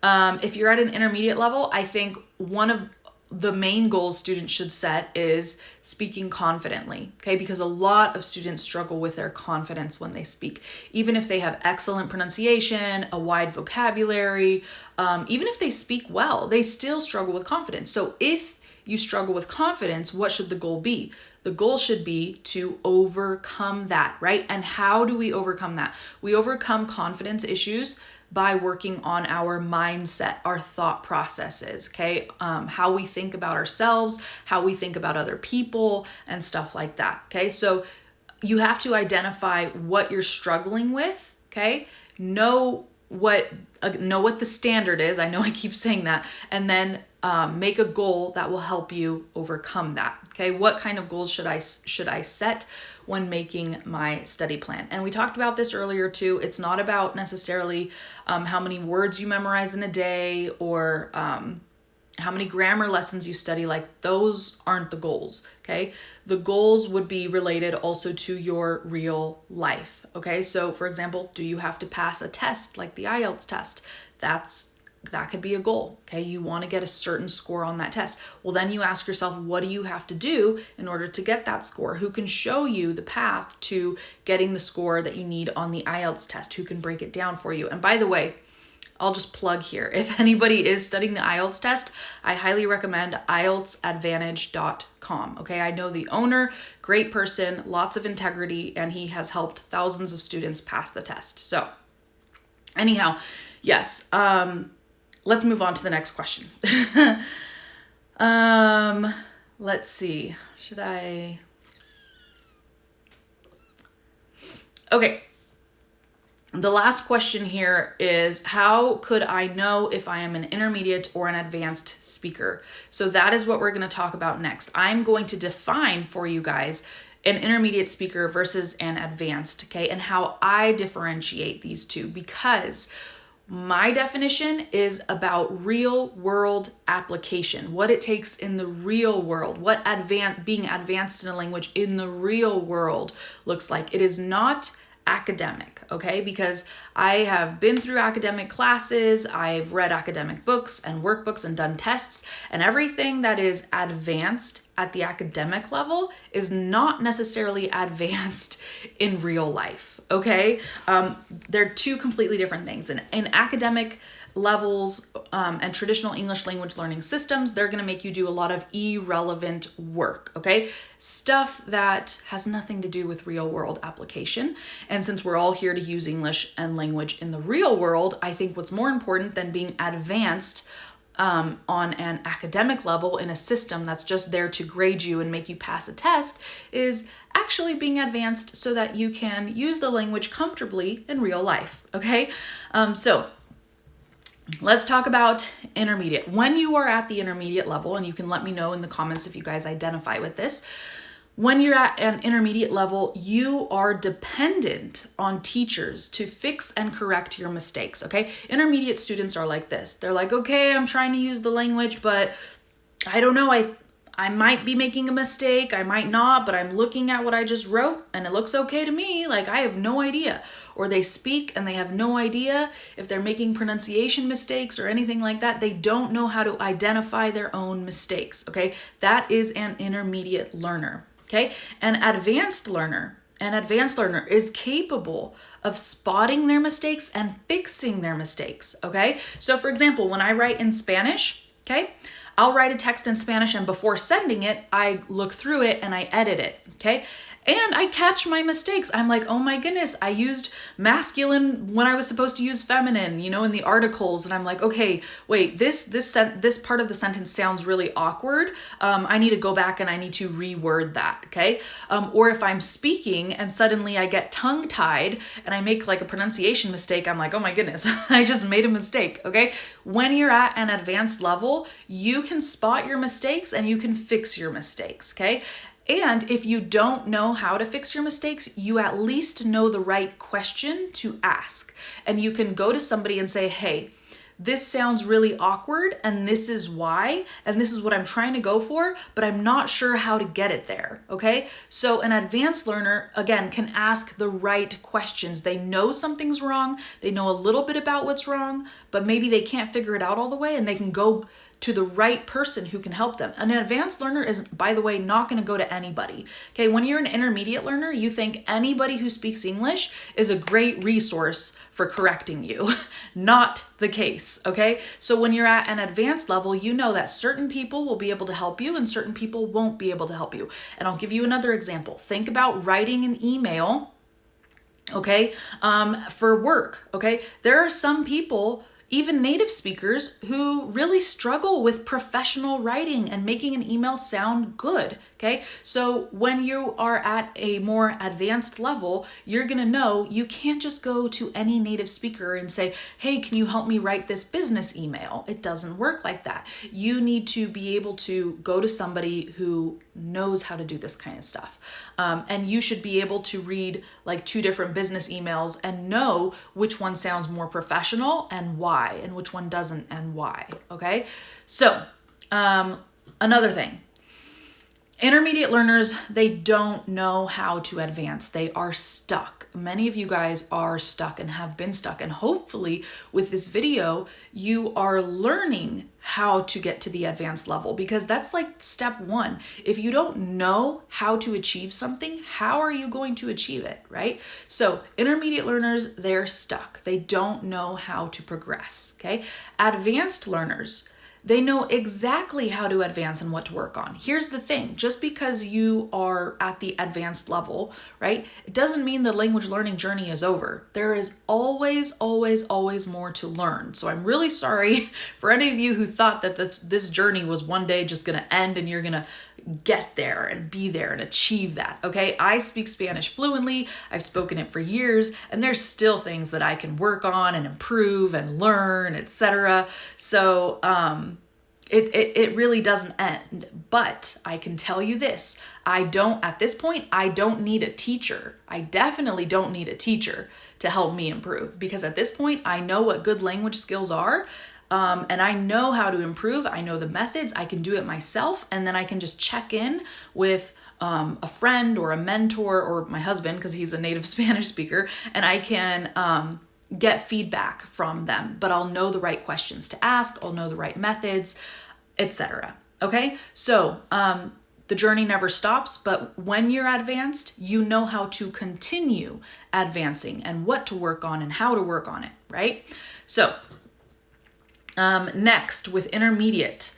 If you're at an intermediate level, I think one of the main goals students should set is speaking confidently, okay? Because a lot of students struggle with their confidence when they speak. Even if they have excellent pronunciation, a wide vocabulary, even if they speak well, they still struggle with confidence. So if you struggle with confidence, what should the goal be? The goal should be to overcome that, right? And how do we overcome that? We overcome confidence issues by working on our mindset, our thought processes, okay? How we think about ourselves, how we think about other people, and stuff like that, okay? So you have to identify what you're struggling with, okay? Know what the standard is. I know I keep saying that. And then make a goal that will help you overcome that, okay? What kind of goals should I set when making my study plan? And we talked about this earlier too. It's not about necessarily how many words you memorize in a day or how many grammar lessons you study. Like, those aren't the goals, okay? The goals would be related also to your real life, okay? So for example, do you have to pass a test like the IELTS test? That could be a goal, okay? You want to get a certain score on that test. Well, then you ask yourself, what do you have to do in order to get that score? Who can show you the path to getting the score that you need on the IELTS test? Who can break it down for you? And by the way, I'll just plug here. If anybody is studying the IELTS test, I highly recommend IELTSadvantage.com. Okay, I know the owner, great person, lots of integrity, and he has helped thousands of students pass the test. So anyhow, yes, let's move on to the next question. Let's see. Okay. The last question here is, how could I know if I am an intermediate or an advanced speaker? So that is what we're going to talk about next. I'm going to define for you guys an intermediate speaker versus an advanced, okay, and how I differentiate these two, because my definition is about real world application, what it takes in the real world, what being advanced in a language in the real world looks like. It is not academic, okay? Because I have been through academic classes, I've read academic books and workbooks and done tests, and everything that is advanced at the academic level is not necessarily advanced in real life, okay? They're two completely different things. In academic levels and traditional English language learning systems, they're going to make you do a lot of irrelevant work, okay? Stuff that has nothing to do with real world application. And since we're all here to use English and language in the real world, I think what's more important than being advanced on an academic level in a system that's just there to grade you and make you pass a test is actually being advanced so that you can use the language comfortably in real life, okay? So let's talk about intermediate. When you are at the intermediate level, and you can let me know in the comments if you guys identify with this, when you're at an intermediate level, you are dependent on teachers to fix and correct your mistakes, okay? Intermediate students are like this. They're like, okay, I'm trying to use the language, but I don't know, I might be making a mistake, I might not, but I'm looking at what I just wrote and it looks okay to me, like I have no idea. Or they speak and they have no idea if they're making pronunciation mistakes or anything like that. They don't know how to identify their own mistakes, okay? That is an intermediate learner, okay? An advanced learner is capable of spotting their mistakes and fixing their mistakes, okay? So for example, when I write in Spanish, okay, I'll write a text in Spanish, and before sending it, I look through it and I edit it, okay? And I catch my mistakes. I'm like, oh my goodness, I used masculine when I was supposed to use feminine, in the articles. And I'm like, okay, wait, this part of the sentence sounds really awkward. I need to go back and I need to reword that, okay? Or if I'm speaking and suddenly I get tongue-tied and I make like a pronunciation mistake, I'm like, oh my goodness, I just made a mistake, okay? When you're at an advanced level, you can spot your mistakes and you can fix your mistakes, okay? And if you don't know how to fix your mistakes, you at least know the right question to ask. And you can go to somebody and say, hey, this sounds really awkward and this is why, and this is what I'm trying to go for, but I'm not sure how to get it there, okay? So an advanced learner, again, can ask the right questions. They know something's wrong, they know a little bit about what's wrong, but maybe they can't figure it out all the way, and they can go to the right person who can help them. An advanced learner is, by the way, not going to go to anybody. Okay, when you're an intermediate learner, you think anybody who speaks English is a great resource for correcting you. Not the case, okay? So when you're at an advanced level, you know that certain people will be able to help you and certain people won't be able to help you. And I'll give you another example. Think about writing an email, okay, for work, okay? There are some people, even native speakers, who really struggle with professional writing and making an email sound good, okay? So when you are at a more advanced level, you're gonna know you can't just go to any native speaker and say, hey, can you help me write this business email? It doesn't work like that. You need to be able to go to somebody who knows how to do this kind of stuff. And you should be able to read like 2 different business emails and know which one sounds more professional and why, and which one doesn't and why, okay? So another thing, intermediate learners, they don't know how to advance. They are stuck. Many of you guys are stuck and have been stuck. And hopefully with this video, you are learning how to get to the advanced level, because that's like step 1. If you don't know how to achieve something, how are you going to achieve it, right? So intermediate learners, they're stuck. They don't know how to progress, okay? Advanced learners, They know exactly how to advance and what to work on. Here's the thing, just because you are at the advanced level, right, it doesn't mean the language learning journey is over. There is always, always, always more to learn. So I'm really sorry for any of you who thought that this journey was one day just gonna end and you're gonna get there and be there and achieve that, okay? I speak Spanish fluently. I've spoken it for years, and there's still things that I can work on and improve and learn, etc. So it really doesn't end. But I can tell you this, at this point, I don't need a teacher. I definitely don't need a teacher to help me improve, because at this point, I know what good language skills are. And I know how to improve. I know the methods. I can do it myself. And then I can just check in with a friend or a mentor or my husband, because he's a native Spanish speaker, and I can get feedback from them. But I'll know the right questions to ask. I'll know the right methods, etc. Okay? So the journey never stops, but when you're advanced, you know how to continue advancing and what to work on and how to work on it, right? So next, with intermediate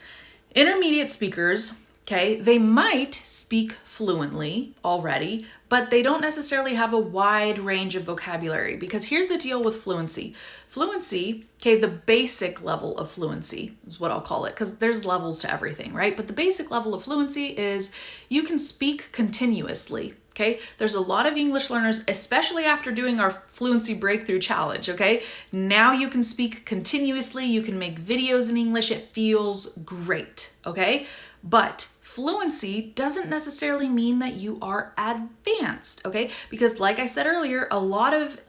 speakers, okay, they might speak fluently already, but they don't necessarily have a wide range of vocabulary, because here's the deal with fluency. Fluency, okay, the basic level of fluency is what I'll call it, because there's levels to everything, right? But the basic level of fluency is you can speak continuously. Okay, there's a lot of English learners, especially after doing our Fluency Breakthrough Challenge, okay? Now you can speak continuously, you can make videos in English, it feels great, okay? But fluency doesn't necessarily mean that you are advanced, okay? Because like I said earlier, a lot of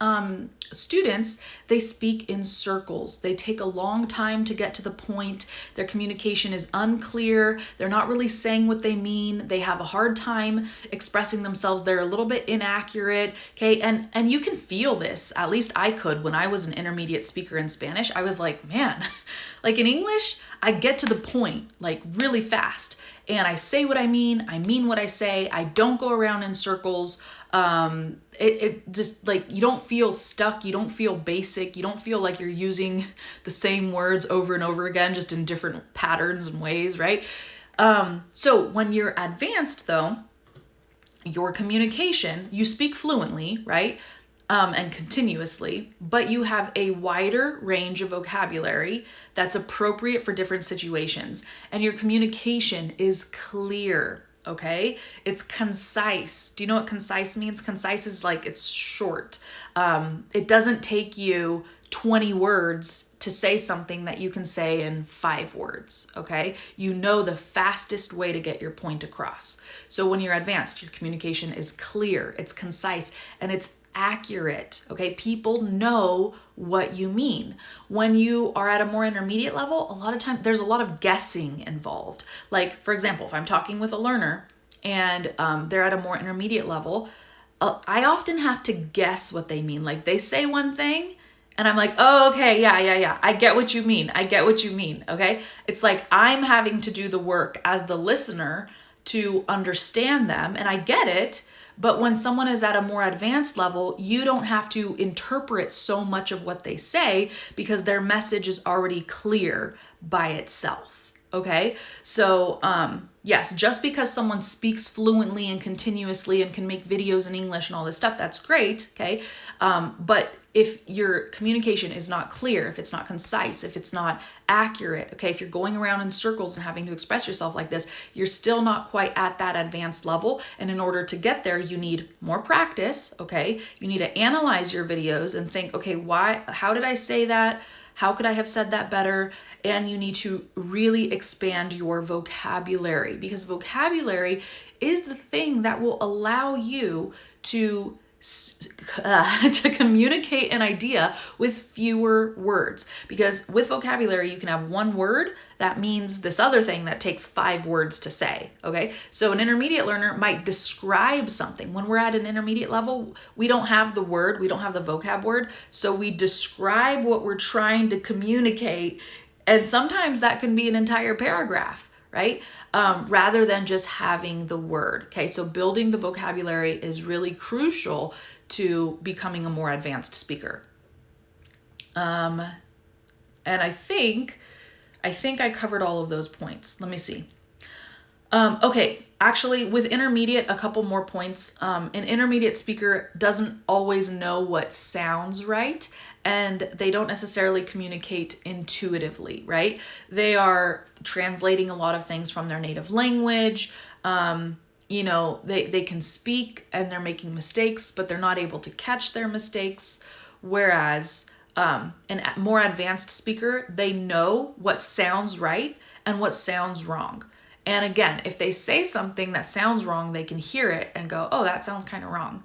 students, they speak in circles. They take a long time to get to the point. Their communication is unclear. They're not really saying what they mean. They have a hard time expressing themselves. They're a little bit inaccurate, okay? And you can feel this. At least I could when I was an intermediate speaker in Spanish. I was like, man, like in English, I get to the point like really fast. And I say what I mean what I say. I don't go around in circles. It just like, you don't feel stuck. You don't feel basic. You don't feel like you're using the same words over and over again, just in different patterns and ways, right? So when you're advanced though, your communication, you speak fluently, right? And continuously, but you have a wider range of vocabulary that's appropriate for different situations. And your communication is clear, okay? It's concise. Do you know what concise means? Concise is like, it's short. It doesn't take you 20 words to say something that you can say in 5 words, okay? You know the fastest way to get your point across. So when you're advanced, your communication is clear, it's concise, and it's accurate, okay? People know what you mean. When you are at a more intermediate level, a lot of times there's a lot of guessing involved. Like, for example, if I'm talking with a learner and they're at a more intermediate level, I often have to guess what they mean. Like, they say one thing and I'm like, oh, okay, yeah. I get what you mean. Okay? It's like I'm having to do the work as the listener to understand them, and I get it. But when someone is at a more advanced level, you don't have to interpret so much of what they say because their message is already clear by itself. Okay? So, yes, just because someone speaks fluently and continuously and can make videos in English and all this stuff, that's great. Okay? But if your communication is not clear, if it's not concise, if it's not accurate, okay, if you're going around in circles and having to express yourself like this, you're still not quite at that advanced level. And in order to get there, you need more practice, okay? You need to analyze your videos and think, okay, how did I say that? How could I have said that better? And you need to really expand your vocabulary, because vocabulary is the thing that will allow you to communicate an idea with fewer words. Because with vocabulary, you can have one word that means this other thing that takes 5 words to say, okay? So an intermediate learner might describe something. When we're at an intermediate level, we don't have the word, we don't have the vocab word, so we describe what we're trying to communicate, and sometimes that can be an entire paragraph, right? Rather than just having the word. Okay, so building the vocabulary is really crucial to becoming a more advanced speaker. And I think I think I covered all of those points. Let me see. Okay, actually with intermediate, a couple more points. An intermediate speaker doesn't always know what sounds right, and they don't necessarily communicate intuitively, right? They are translating a lot of things from their native language. They can speak and they're making mistakes, but they're not able to catch their mistakes. Whereas a more advanced speaker, they know what sounds right and what sounds wrong. And again, if they say something that sounds wrong, they can hear it and go, oh, that sounds kind of wrong.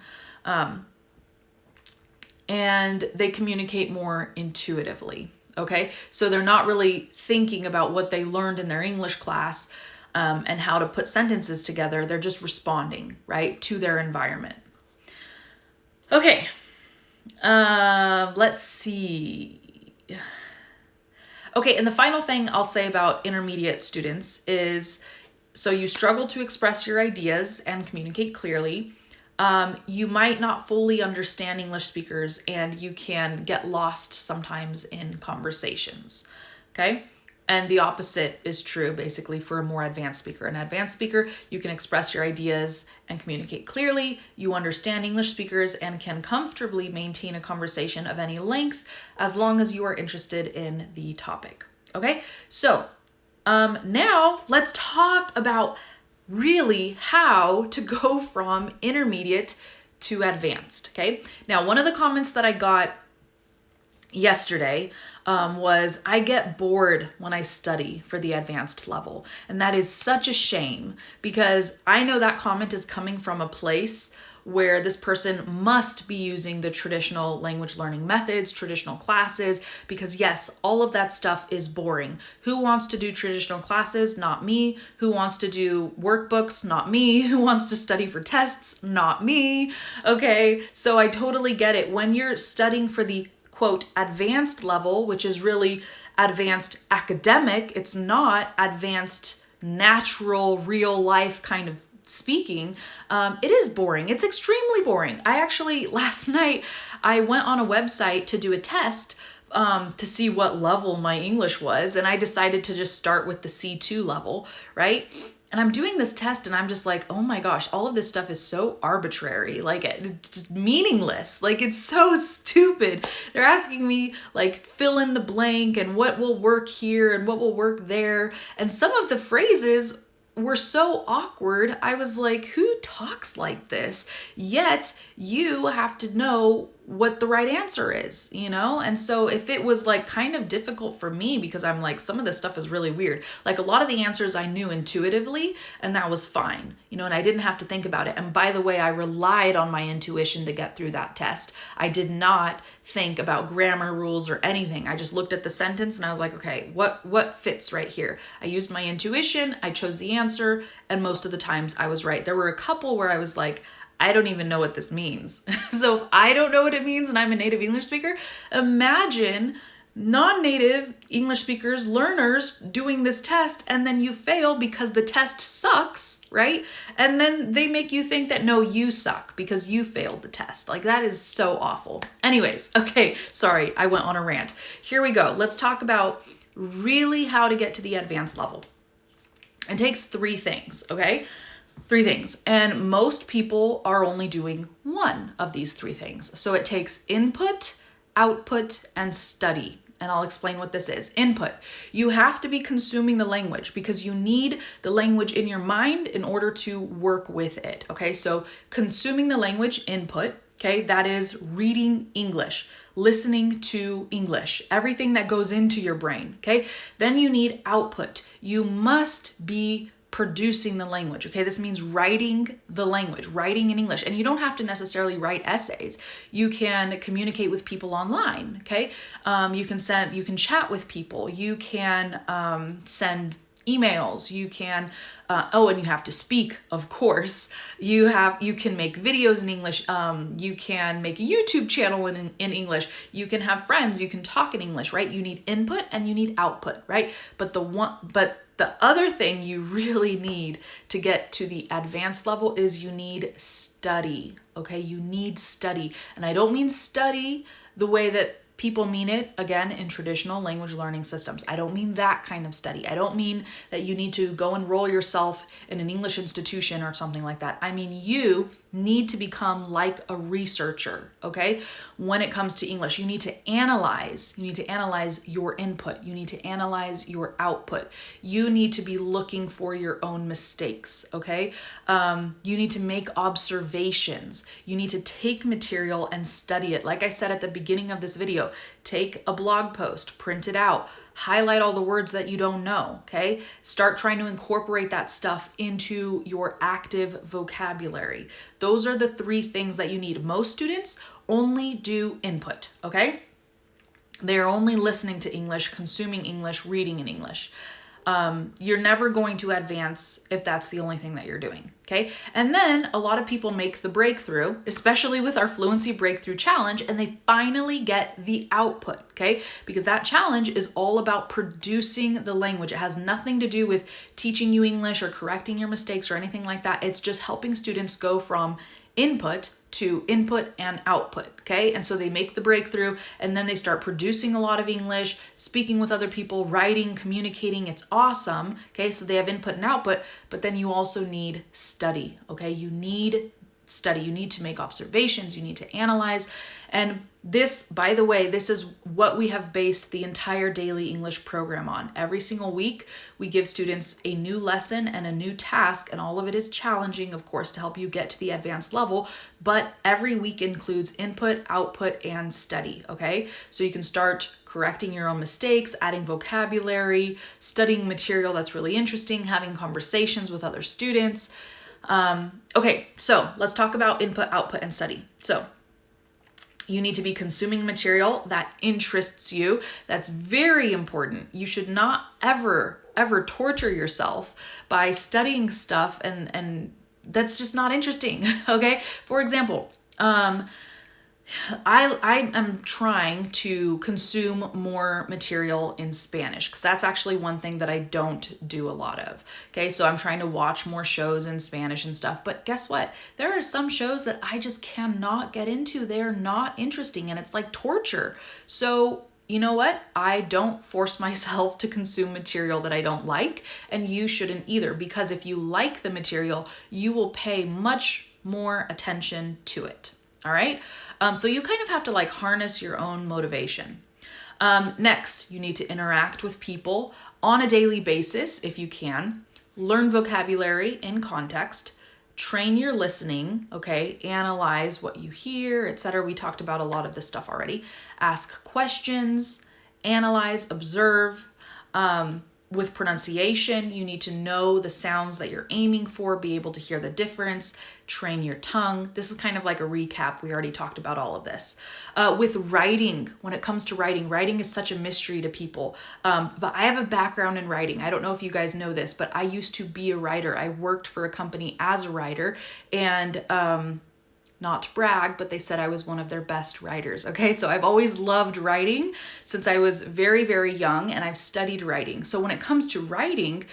And they communicate more intuitively, okay? So they're not really thinking about what they learned in their English class and how to put sentences together. They're just responding, right, to their environment. Okay, let's see. Okay, and the final thing I'll say about intermediate students is, so you struggle to express your ideas and communicate clearly. You might not fully understand English speakers and you can get lost sometimes in conversations, okay? And the opposite is true basically for a more advanced speaker. An advanced speaker, you can express your ideas and communicate clearly. You understand English speakers and can comfortably maintain a conversation of any length as long as you are interested in the topic. Okay, so now let's talk about really how to go from intermediate to advanced. Okay, now one of the comments that I got yesterday was, I get bored when I study for the advanced level. And that is such a shame, because I know that comment is coming from a place where this person must be using the traditional language learning methods, traditional classes, because yes, all of that stuff is boring. Who wants to do traditional classes? Not me. Who wants to do workbooks? Not me. Who wants to study for tests? Not me. Okay, so I totally get it. When you're studying for the quote advanced level, which is really advanced academic, it's not advanced natural real life kind of speaking, it is boring. It's extremely boring. I actually, last night, I went on a website to do a test to see what level my English was, and I decided to just start with the C2 level, right? And I'm doing this test and I'm just like, oh my gosh, all of this stuff is so arbitrary. Like, it's just meaningless. Like, it's so stupid. They're asking me like fill in the blank and what will work here and what will work there. And some of the phrases were so awkward. I was like, who talks like this? Yet you have to know what the right answer is, you know? And so if it was like kind of difficult for me, because I'm like, some of this stuff is really weird. Like, a lot of the answers I knew intuitively, and that was fine, you know, and I didn't have to think about it. And by the way, I relied on my intuition to get through that test. I did not think about grammar rules or anything. I just looked at the sentence and I was like, okay, what fits right here? I used my intuition, I chose the answer, and most of the times I was right. There were a couple where I was like, I don't even know what this means. So if I don't know what it means and I'm a native English speaker, imagine non-native English speakers, learners doing this test, and then you fail because the test sucks, right? And then they make you think that, no, you suck because you failed the test. Like, that is so awful. Anyways, okay, sorry, I went on a rant. Here we go. Let's talk about really how to get to the advanced level. It takes 3 things, okay? 3 things. And most people are only doing one of these 3 things. So it takes input, output, and study. And I'll explain what this is. Input. You have to be consuming the language because you need the language in your mind in order to work with it. Okay, so consuming the language, input. Okay, that is reading English, listening to English, everything that goes into your brain. Okay, then you need output. You must be producing the language. Okay, this means writing the language, writing in English. And you don't have to necessarily write essays. You can communicate with people online. Okay, you can chat with people. You can send emails. You can and you have to speak, of course. You can make videos in English. You can make a YouTube channel in English. You can have friends. You can talk in English, right? You need input and you need output, right? But the other thing you really need to get to the advanced level is you need study, okay? You need study. And I don't mean study the way that people mean it, again, in traditional language learning systems. I don't mean that kind of study. I don't mean that you need to go enroll yourself in an English institution or something like that. I mean, you need to become like a researcher, okay? When it comes to English, you need to analyze. You need to analyze your input. You need to analyze your output. You need to be looking for your own mistakes, okay? You need to make observations. You need to take material and study it. Like I said at the beginning of this video, take a blog post, print it out, highlight all the words that you don't know, okay? Start trying to incorporate that stuff into your active vocabulary. Those are the 3 things that you need. Most students only do input, okay? They're only listening to English, consuming English, reading in English. You're never going to advance if that's the only thing that you're doing, okay? And then a lot of people make the breakthrough, especially with our Fluency Breakthrough Challenge, and they finally get the output, okay? Because that challenge is all about producing the language. It has nothing to do with teaching you English or correcting your mistakes or anything like that. It's just helping students go from input to input and output, okay? And so they make the breakthrough and then they start producing a lot of English, speaking with other people, writing, communicating. It's awesome, okay? So they have input and output, but then you also need study, okay? You need study. You need to make observations. You need to analyze. And this, by the way, this is what we have based the entire daily English program on. Every single week, we give students a new lesson and a new task, and all of it is challenging, of course, to help you get to the advanced level, but every week includes input, output, and study, okay? So you can start correcting your own mistakes, adding vocabulary, studying material that's really interesting, having conversations with other students. Okay, so let's talk about input, output, and study. So you need to be consuming material that interests you. That's very important. You should not ever torture yourself by studying stuff and that's just not interesting, okay? For example, I am trying to consume more material in Spanish because that's actually one thing that I don't do a lot of. Okay, so I'm trying to watch more shows in Spanish and stuff. But guess what? There are some shows that I just cannot get into. They're not interesting and it's like torture. So you know what? I don't force myself to consume material that I don't like, and you shouldn't either, because if you like the material, you will pay much more attention to it. All right. So you kind of have to like harness your own motivation. Next, you need to interact with people on a daily basis if you can. Learn vocabulary in context. Train your listening, okay? Analyze what you hear, etc. We talked about a lot of this stuff already. Ask questions, analyze, observe. With pronunciation, you need to know the sounds that you're aiming for, be able to hear the difference, train your tongue. This is kind of like a recap. We already talked about all of this. With writing, when it comes to writing, writing is such a mystery to people. But I have a background in writing. I don't know if you guys know this, but I used to be a writer. I worked for a company as a writer, and not to brag, but they said I was one of their best writers. Okay, so I've always loved writing since I was very, very young, and I've studied writing. So when it comes to writing,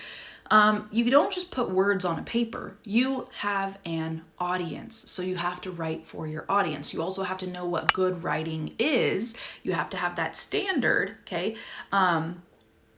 you don't just put words on a paper. You have an audience, so you have to write for your audience. You also have to know what good writing is. You have to have that standard, okay?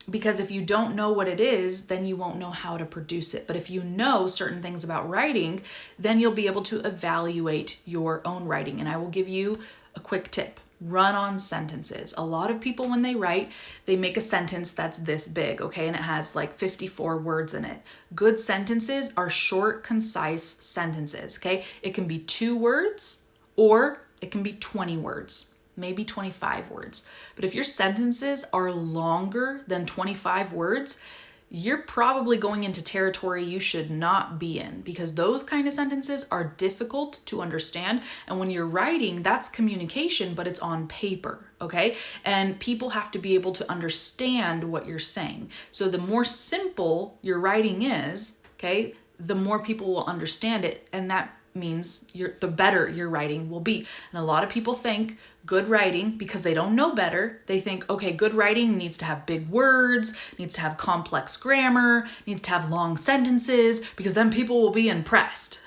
Because if you don't know what it is, then you won't know how to produce it. But if you know certain things about writing, then you'll be able to evaluate your own writing. And I will give you a quick tip. Run-on sentences. A lot of people, when they write, they make a sentence that's this big, okay? And it has like 54 words in it. Good sentences are short, concise sentences, okay? It can be 2 words or it can be 20 words. Maybe 25 words. But if your sentences are longer than 25 words, you're probably going into territory you should not be in, because those kind of sentences are difficult to understand. And when you're writing, that's communication, but it's on paper, okay? And people have to be able to understand what you're saying. So the more simple your writing is, okay, the more people will understand it, and that means the better your writing will be. And a lot of people think good writing, because they don't know better, they think, okay, good writing needs to have big words, needs to have complex grammar, needs to have long sentences, because then people will be impressed.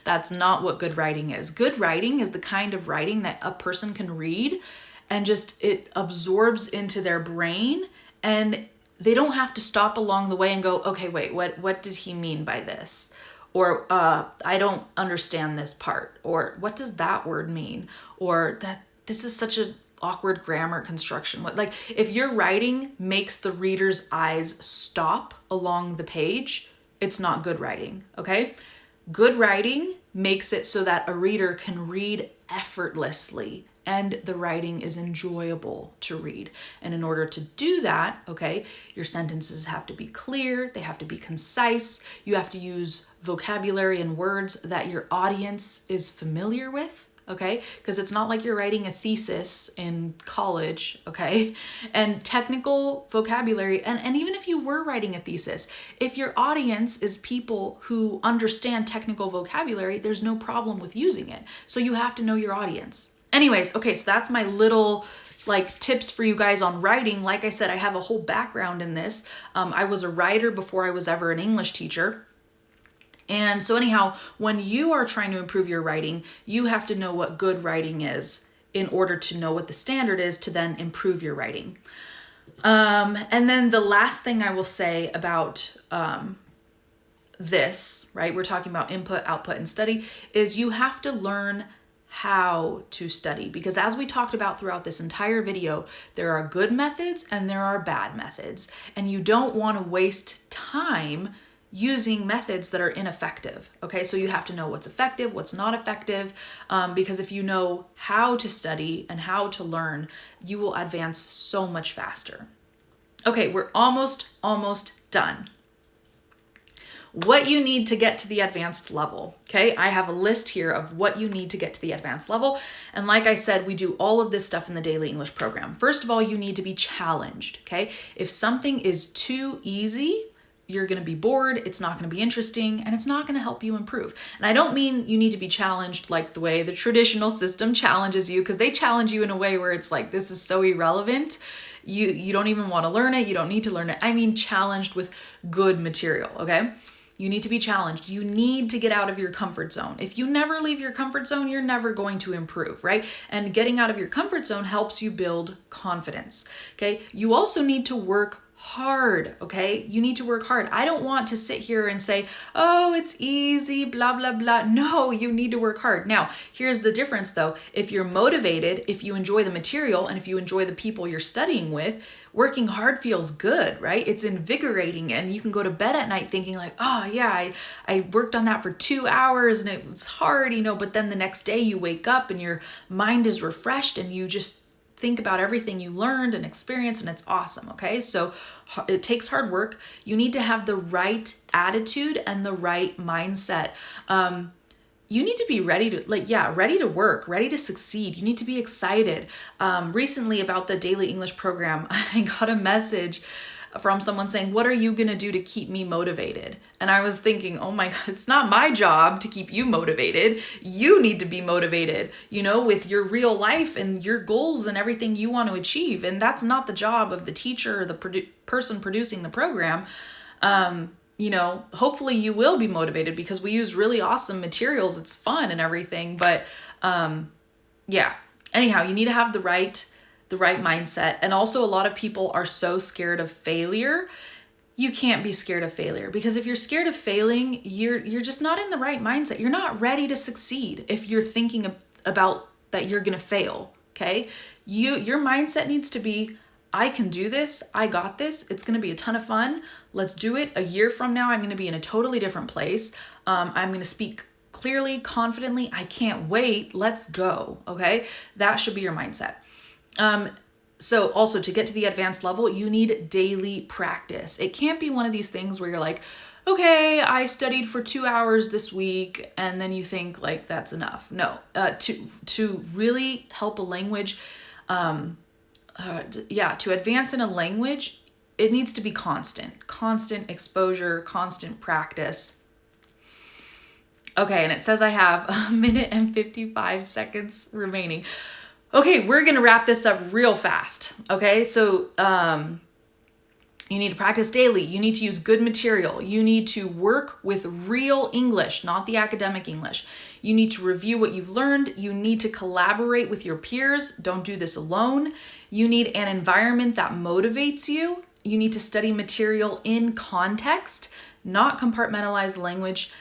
That's not what good writing is. Good writing is the kind of writing that a person can read and just it absorbs into their brain, and they don't have to stop along the way and go, okay, wait, what did he mean by this? Or I don't understand this part, or what does that word mean? Or that this is such an awkward grammar construction. Like if your writing makes the reader's eyes stop along the page, it's not good writing, okay? Good writing makes it so that a reader can read effortlessly and the writing is enjoyable to read. And in order to do that, okay, your sentences have to be clear, they have to be concise, you have to use vocabulary and words that your audience is familiar with, okay? Because it's not like you're writing a thesis in college, okay? And technical vocabulary, and even if you were writing a thesis, if your audience is people who understand technical vocabulary, there's no problem with using it. So you have to know your audience. Anyways, okay, so that's my little like tips for you guys on writing. Like I said, I have a whole background in this. I was a writer before I was ever an English teacher. And so anyhow, when you are trying to improve your writing, you have to know what good writing is in order to know what the standard is to then improve your writing. And then the last thing I will say about this, right, we're talking about input, output, and study, is you have to learn how to study, because as we talked about throughout this entire video, there are good methods and there are bad methods, and you don't want to waste time using methods that are ineffective. Okay, so you have to know what's effective, what's not effective, because if you know how to study and how to learn, you will advance so much faster. Okay, we're almost done. What you need to get to the advanced level. Okay, I have a list here of what you need to get to the advanced level. And like I said, we do all of this stuff in the Daily English program. First of all, you need to be challenged. Okay, if something is too easy, you're going to be bored, it's not going to be interesting, and it's not going to help you improve. And I don't mean you need to be challenged like the way the traditional system challenges you, because they challenge you in a way where it's like, this is so irrelevant. You don't even want to learn it. You don't need to learn it. I mean, challenged with good material. Okay. You need to be challenged. You need to get out of your comfort zone. If you never leave your comfort zone, you're never going to improve, right? And getting out of your comfort zone helps you build confidence, okay? You also need to work hard, okay? You need to work hard. I don't want to sit here and say, oh, it's easy, blah, blah, blah. No, you need to work hard. Now, here's the difference though. If you're motivated, if you enjoy the material, and if you enjoy the people you're studying with, working hard feels good, right? It's invigorating, and you can go to bed at night thinking like, oh yeah, I worked on that for 2 hours and it was hard, but then the next day you wake up and your mind is refreshed and you just think about everything you learned and experienced, and it's awesome, okay? So it takes hard work. You need to have the right attitude and the right mindset. You need to be ready to work, ready to succeed. You need to be excited. Recently about the Daily English program, I got a message from someone saying, what are you going to do to keep me motivated? And I was thinking, oh my God, it's not my job to keep you motivated. You need to be motivated, with your real life and your goals and everything you want to achieve. And that's not the job of the teacher or the person producing the program. Hopefully you will be motivated because we use really awesome materials. It's fun and everything. But anyhow, you need to have the right mindset. And also a lot of people are so scared of failure. You can't be scared of failure, because if you're scared of failing, you're just not in the right mindset. You're not ready to succeed if you're thinking about that you're going to fail. Okay. Your mindset needs to be, I can do this. I got this. It's going to be a ton of fun. Let's do it. A year from now, I'm going to be in a totally different place. I'm going to speak clearly, confidently. I can't wait. Let's go. Okay. That should be your mindset. So also to get to the advanced level, you need daily practice. It can't be one of these things where you're like, okay, I studied for 2 hours this week, and then you think like that's enough. No, to really help a language, to advance in a language, it needs to be constant exposure, constant practice. Okay, and it says I have 1 minute and 55 seconds remaining. Okay, we're going to wrap this up real fast. Okay, so You need to practice daily. You need to use good material. You need to work with real English, not the academic English. You need to review what you've learned. You need to collaborate with your peers. Don't do this alone. You need an environment that motivates you. You need to study material in context, not compartmentalized language.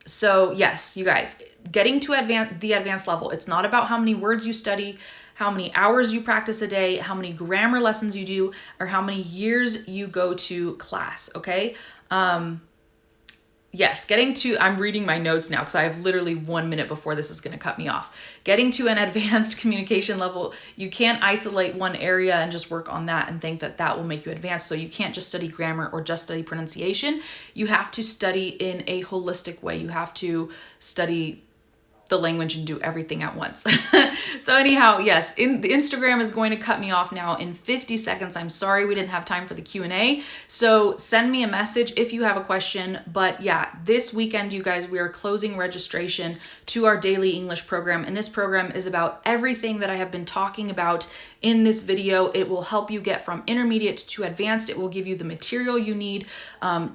So yes, you guys, getting to the advanced level, it's not about how many words you study, how many hours you practice a day, how many grammar lessons you do, or how many years you go to class, okay? Yes, I'm reading my notes now because I have literally 1 minute before this is going to cut me off. Getting to an advanced communication level, you can't isolate one area and just work on that and think that that will make you advanced. So you can't just study grammar or just study pronunciation. You have to study in a holistic way. You have to study the language and do everything at once. So anyhow, yes, the Instagram is going to cut me off now in 50 seconds. I'm sorry we didn't have time for the Q&A. So send me a message if you have a question. But yeah, this weekend, you guys, we are closing registration to our daily English program. And this program is about everything that I have been talking about in this video. It will help you get from intermediate to advanced. It will give you the material you need,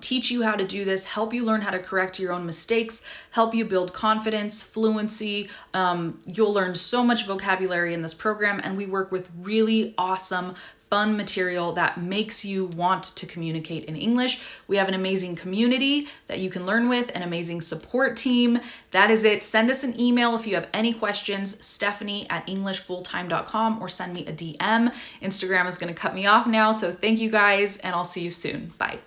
teach you how to do this, help you learn how to correct your own mistakes, help you build confidence, fluency. You'll learn so much vocabulary in this program, and we work with really awesome, fun material that makes you want to communicate in English. We have an amazing community that you can learn with, an amazing support team. That is it. Send us an email if you have any questions, stephanie@englishfulltime.com, or send me a DM. Instagram is going to cut me off now. So thank you guys, and I'll see you soon. Bye.